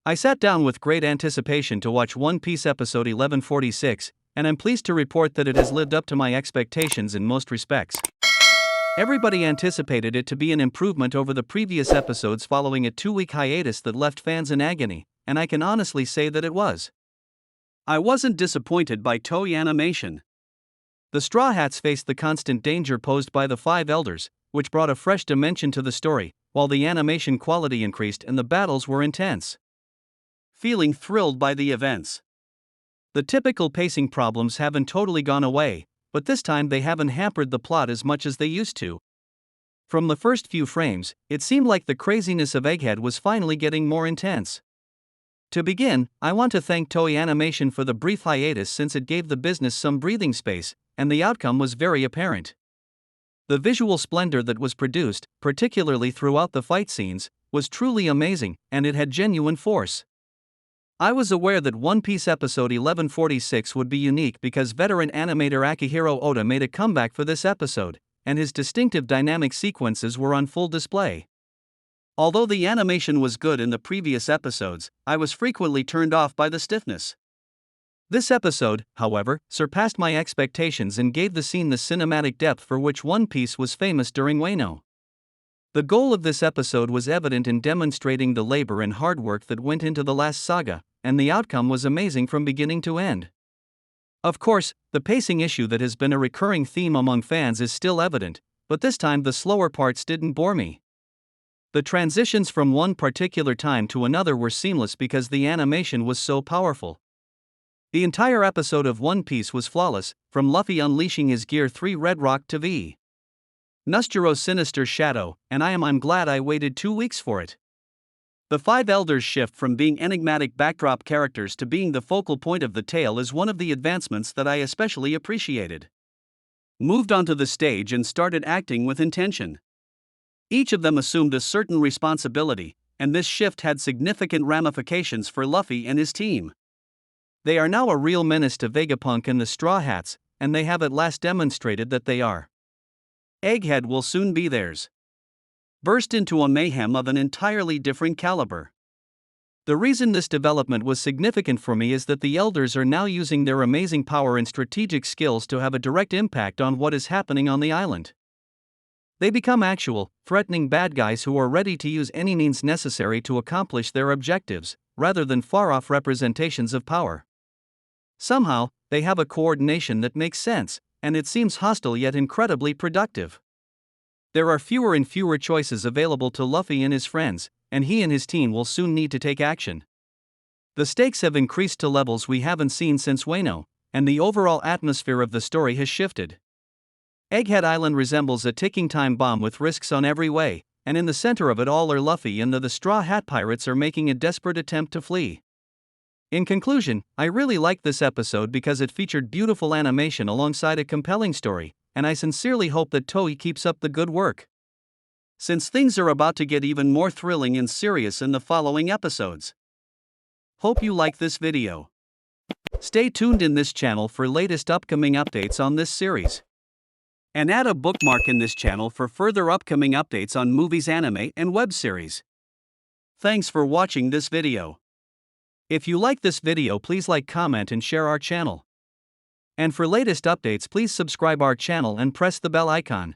I sat down with great anticipation to watch One Piece episode 1146, and I'm pleased to report that it has lived up to my expectations in most respects. Everybody anticipated it to be an improvement over the previous episodes following a 2-week hiatus that left fans in agony, and I can honestly say that it was. I wasn't disappointed by Toei Animation. The Straw Hats faced the constant danger posed by the Five Elders, which brought a fresh dimension to the story, while the animation quality increased and the battles were intense. Feeling thrilled by the events. The typical pacing problems haven't totally gone away, but this time they haven't hampered the plot as much as they used to. From the first few frames, it seemed like the craziness of Egghead was finally getting more intense. To begin, I want to thank Toei Animation for the brief hiatus since it gave the business some breathing space, and the outcome was very apparent. The visual splendor that was produced, particularly throughout the fight scenes, was truly amazing, and it had genuine force. I was aware that One Piece episode 1146 would be unique because veteran animator Akihiro Oda made a comeback for this episode, and his distinctive dynamic sequences were on full display. Although the animation was good in the previous episodes, I was frequently turned off by the stiffness. This episode, however, surpassed my expectations and gave the scene the cinematic depth for which One Piece was famous during Wano. The goal of this episode was evident in demonstrating the labor and hard work that went into the last saga, and the outcome was amazing from beginning to end. Of course, the pacing issue that has been a recurring theme among fans is still evident, but this time the slower parts didn't bore me. The transitions from one particular time to another were seamless because the animation was so powerful. The entire episode of One Piece was flawless, from Luffy unleashing his Gear 3 Red Rock to V. Nusjiro's sinister shadow, and I'm glad I waited 2 weeks for it. The Five Elders' shift from being enigmatic backdrop characters to being the focal point of the tale is one of the advancements that I especially appreciated. Moved onto the stage and started acting with intention. Each of them assumed a certain responsibility, and this shift had significant ramifications for Luffy and his team. They are now a real menace to Vegapunk and the Straw Hats, and they have at last demonstrated that they are. Egghead will soon be theirs. Burst into a mayhem of an entirely different caliber. The reason this development was significant for me is that the Elders are now using their amazing power and strategic skills to have a direct impact on what is happening on the island. They become actual, threatening bad guys who are ready to use any means necessary to accomplish their objectives, rather than far-off representations of power. Somehow, they have a coordination that makes sense, and it seems hostile yet incredibly productive. There are fewer and fewer choices available to Luffy and his friends, and he and his team will soon need to take action. The stakes have increased to levels we haven't seen since Wano, and the overall atmosphere of the story has shifted. Egghead Island resembles a ticking time bomb with risks on every way, and in the center of it all are Luffy and the Straw Hat Pirates are making a desperate attempt to flee. In conclusion, I really liked this episode because it featured beautiful animation alongside a compelling story, and I sincerely hope that Toei keeps up the good work. Since things are about to get even more thrilling and serious in the following episodes. Hope you like this video. Stay tuned in this channel for latest upcoming updates on this series. And add a bookmark in this channel for further upcoming updates on movies, anime, and web series. Thanks for watching this video. If you like this video, please like, comment and share our channel. And for latest updates, please subscribe our channel and press the bell icon.